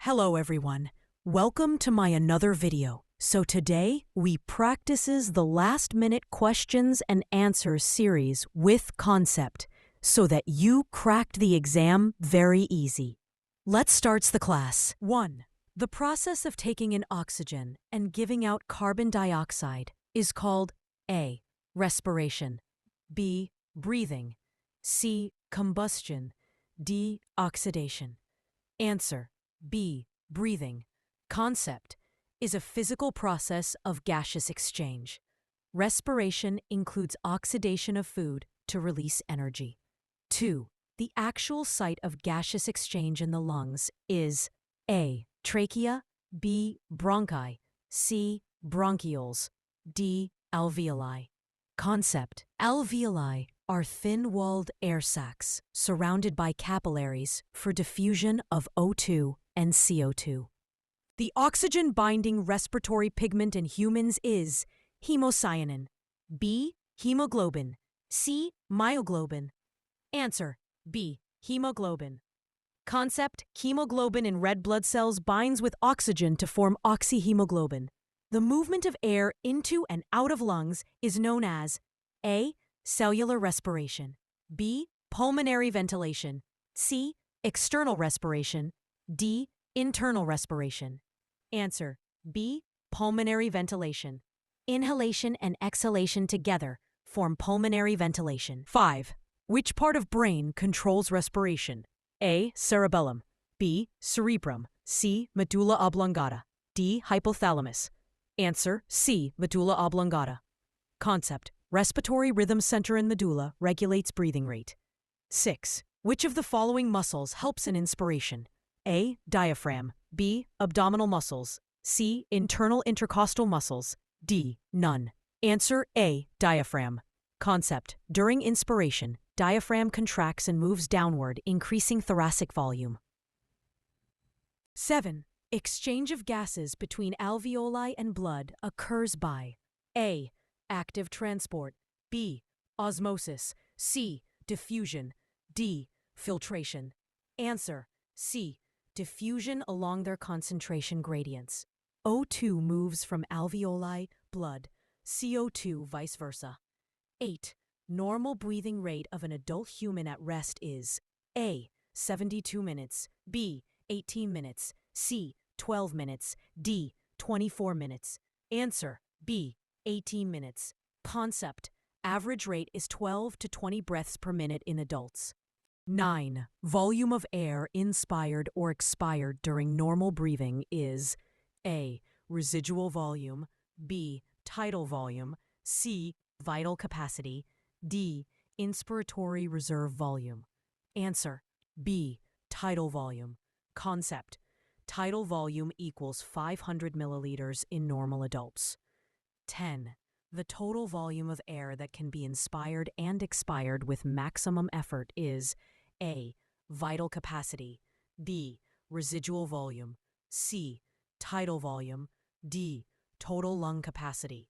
Hello everyone. Welcome to my another video. So today we practices the last minute questions and answers series with concept so that you cracked the exam very easy. Let's starts the class. 1. The process of taking in oxygen and giving out carbon dioxide is called A. Respiration, B. Breathing, C. Combustion, D. Oxidation. Answer: B. Breathing. Concept is a physical process of gaseous exchange. Respiration includes oxidation of food to release energy. 2. The actual site of gaseous exchange in the lungs is A. Trachea, B. Bronchi, C. Bronchioles, D. Alveoli. Concept: alveoli are thin-walled air sacs surrounded by capillaries for diffusion of O2 and CO2. The oxygen-binding respiratory pigment in humans is hemocyanin, B. Hemoglobin, C. Myoglobin. Answer: B. Hemoglobin. Concept: hemoglobin in red blood cells binds with oxygen to form oxyhemoglobin. The movement of air into and out of lungs is known as A. Cellular respiration, B. Pulmonary ventilation, C. External respiration, D. Internal respiration. Answer: B. Pulmonary ventilation. Inhalation and exhalation together form pulmonary ventilation. 5. Which part of brain controls respiration? A. Cerebellum, B. Cerebrum, C. Medulla oblongata, D. Hypothalamus. Answer: C. Medulla oblongata. Concept: respiratory rhythm center in medulla regulates breathing rate. 6. Which of the following muscles helps in inspiration? A. Diaphragm, B. Abdominal muscles, C. Internal intercostal muscles, D. None. Answer: A. Diaphragm. Concept: during inspiration, diaphragm contracts and moves downward, increasing thoracic volume. 7. Exchange of gases between alveoli and blood occurs by A. Active transport, B. Osmosis, C. Diffusion, D. Filtration. Answer: C. Diffusion along their concentration gradients. O2 moves from alveoli, blood, CO2 vice versa. 8. Normal breathing rate of an adult human at rest is A. 72 minutes, B. 18 minutes, C. 12 minutes, D. 24 minutes. Answer: B. 18 minutes. Concept: average rate is 12 to 20 breaths per minute in adults. 9. Volume of air inspired or expired during normal breathing is A. Residual volume, B. Tidal volume, C. Vital capacity, D. Inspiratory reserve volume. Answer: B. Tidal volume. Concept: tidal volume equals 500 milliliters in normal adults. 10. The total volume of air that can be inspired and expired with maximum effort is A. Vital capacity, B. Residual volume, C. Tidal volume, D. Total lung capacity.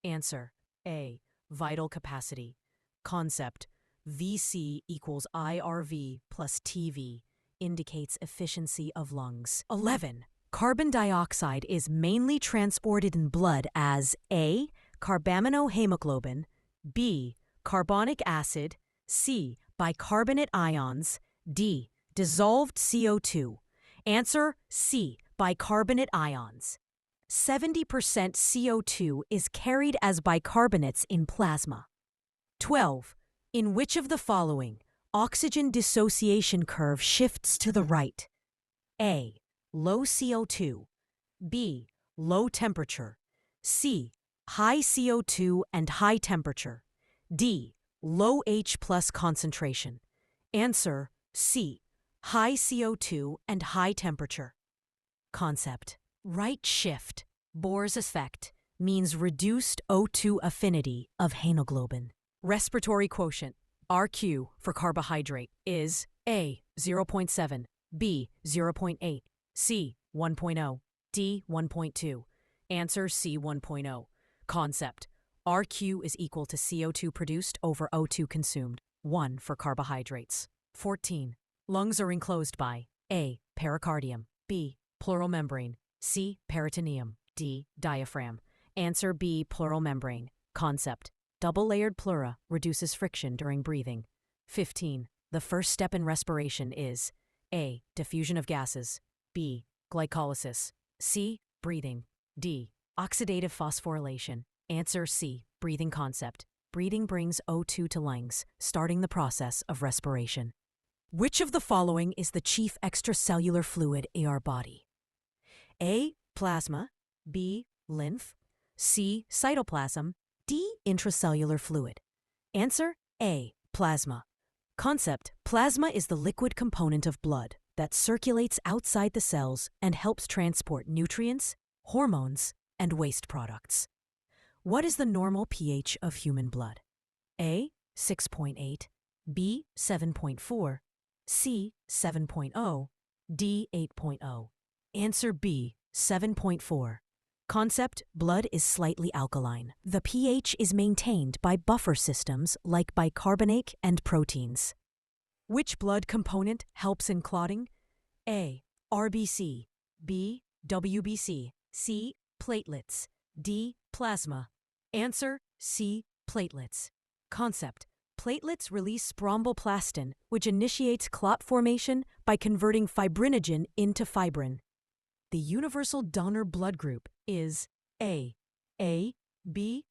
Answer: A. Vital capacity. Concept: VC equals IRV plus TV indicates efficiency of lungs. 11. Carbon dioxide is mainly transported in blood as A. Carbaminohemoglobin, B. Carbonic acid, C. Bicarbonate ions, D. Dissolved CO2. Answer: C. Bicarbonate ions. 70% CO2 is carried as bicarbonates in plasma. 12. In which of the following oxygen dissociation curve shifts to the right? A. Low CO2, B. Low temperature, C. High CO2 and high temperature, D. Low H plus concentration. Answer: C. High CO2 and high temperature. Concept: right shift, Bohr's effect, means reduced O2 affinity of hemoglobin. Respiratory quotient, RQ for carbohydrate, is A. 0.7, B. 0.8, C. 1.0, D. 1.2. Answer: C. 1.0. Concept: RQ is equal to CO2 produced over O2 consumed, 1 for carbohydrates. 14. Lungs are enclosed by A. Pericardium, B. pleural membrane. C. Peritoneum. D. Diaphragm. Answer B. Pleural membrane. Concept. Double-layered pleura reduces friction during breathing. 15. The first step in respiration is A. Diffusion of gases. B. Glycolysis. C. Breathing. D. Oxidative phosphorylation. Answer C. Breathing concept. Breathing brings O2 to lungs, starting the process of respiration. Which of the following is the chief extracellular fluid in our body? A. Plasma. B. Lymph. C. Cytoplasm. D. Intracellular fluid. Answer A. Plasma. Concept. Plasma is the liquid component of blood that circulates outside the cells and helps transport nutrients, hormones, and waste products. What is the normal pH of human blood? A. 6.8. B. 7.4. C. 7.0. D. 8.0. Answer B. 7.4. Concept. Blood is slightly alkaline. The pH is maintained by buffer systems like bicarbonate and proteins. Which blood component helps in clotting? A. RBC. B. WBC. C. Platelets. D. Plasma. Answer C. Platelets. Concept. Platelets release thromboplastin, which initiates clot formation by converting fibrinogen into fibrin. The universal donor blood group is A, B,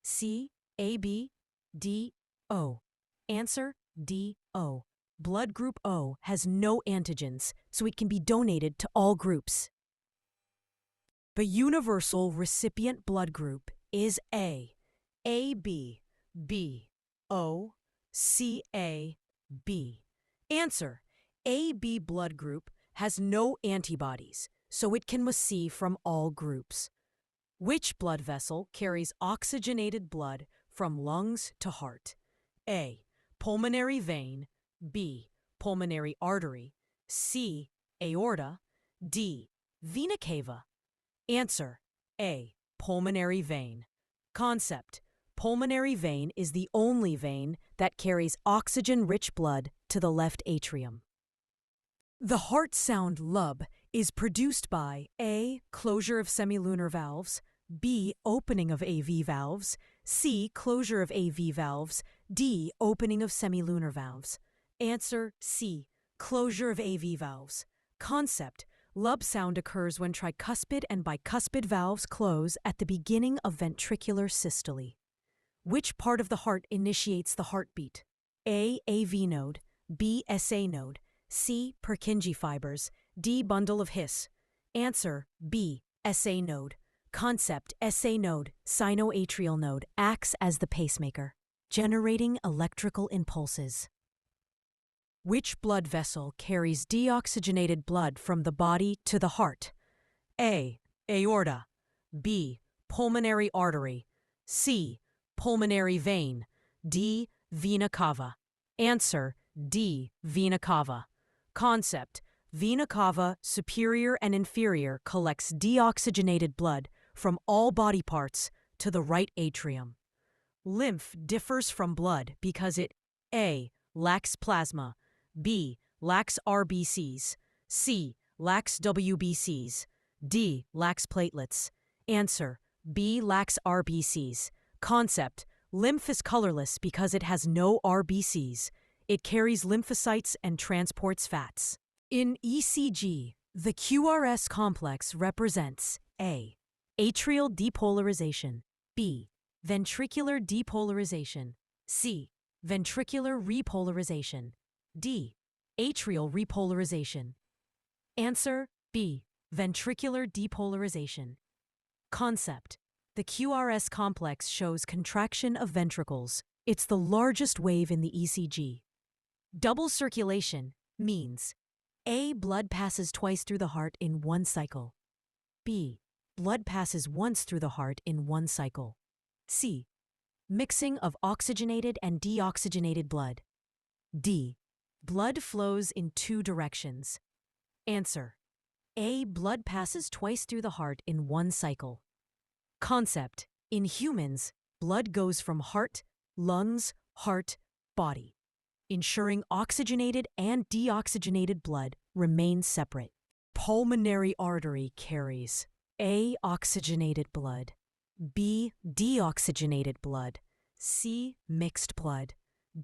C, AB, D, O. Answer D, O. Blood group O has no antigens, so it can be donated to all groups. The universal recipient blood group is A, AB, B, O, C, A, B. Answer: AB blood group has no antibodies, so it can receive from all groups. Which blood vessel carries oxygenated blood from lungs to heart? A. Pulmonary vein. B. Pulmonary artery. C. Aorta. D. Vena cava. Answer: A. Pulmonary vein. Concept: pulmonary vein is the only vein that carries oxygen-rich blood to the left atrium. The heart sound lub is produced by A. Closure of semilunar valves. B. Opening of AV valves. C. Closure of AV valves. D. Opening of semilunar valves. Answer C. Closure of AV valves. Concept: lub sound occurs when tricuspid and bicuspid valves close at the beginning of ventricular systole. Which part of the heart initiates the heartbeat? A. AV node. B. SA node. C. Purkinje fibers. D. Bundle of His. Answer B. SA node. Concept: SA node, sinoatrial node, acts as the pacemaker, generating electrical impulses. Which blood vessel carries deoxygenated blood from the body to the heart? A. Aorta. B. Pulmonary artery. C. Pulmonary vein. D. Vena cava. Answer D. Vena cava. Concept: vena cava, superior and inferior, collects deoxygenated blood from all body parts to the right atrium. Lymph differs from blood because it A. Lacks plasma. B. Lacks RBCs. C. Lacks WBCs. D. Lacks platelets. Answer B. Lacks RBCs. Concept: lymph is colorless because it has no RBCs. It carries lymphocytes and transports fats. In ECG, the QRS complex represents A. Atrial depolarization. B. Ventricular depolarization. C. Ventricular repolarization. D. Atrial repolarization. Answer B. Ventricular depolarization. Concept: the QRS complex shows contraction of ventricles. It's the largest wave in the ECG. Double circulation means A. Blood passes twice through the heart in one cycle. B. Blood passes once through the heart in one cycle. C. Mixing of oxygenated and deoxygenated blood. D. Blood flows in two directions. Answer: A. Blood passes twice through the heart in one cycle. Concept: in humans, blood goes from heart, lungs, heart, body, ensuring oxygenated and deoxygenated blood remain separate. pulmonary artery carries A. Oxygenated blood, B. Deoxygenated blood, C. Mixed blood,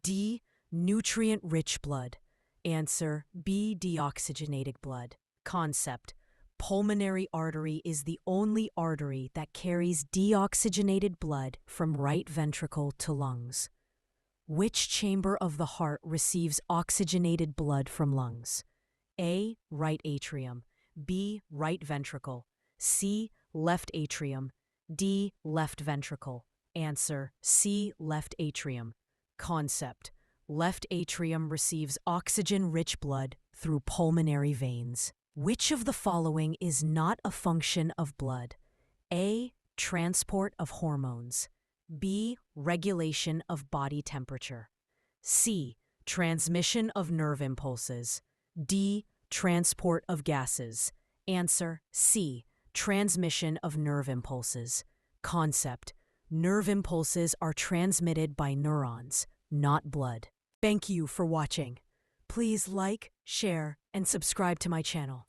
D. Nutrient-rich blood. Answer B. Deoxygenated blood. Concept: pulmonary artery is the only artery that carries deoxygenated blood from right ventricle to lungs. Which chamber of the heart receives oxygenated blood from lungs? A. Right atrium, B. Right ventricle, C. Left atrium, D. Left ventricle. Answer C. Left atrium. Concept: left atrium receives oxygen-rich blood through pulmonary veins. Which of the following is not a function of blood? A. Transport of hormones, B. Regulation of body temperature, C. Transmission of nerve impulses, D. Transport of gases. Answer C. Transmission of nerve impulses. Concept: nerve impulses are transmitted by neurons, not blood. Thank you for watching. Please like, share, and subscribe to my channel.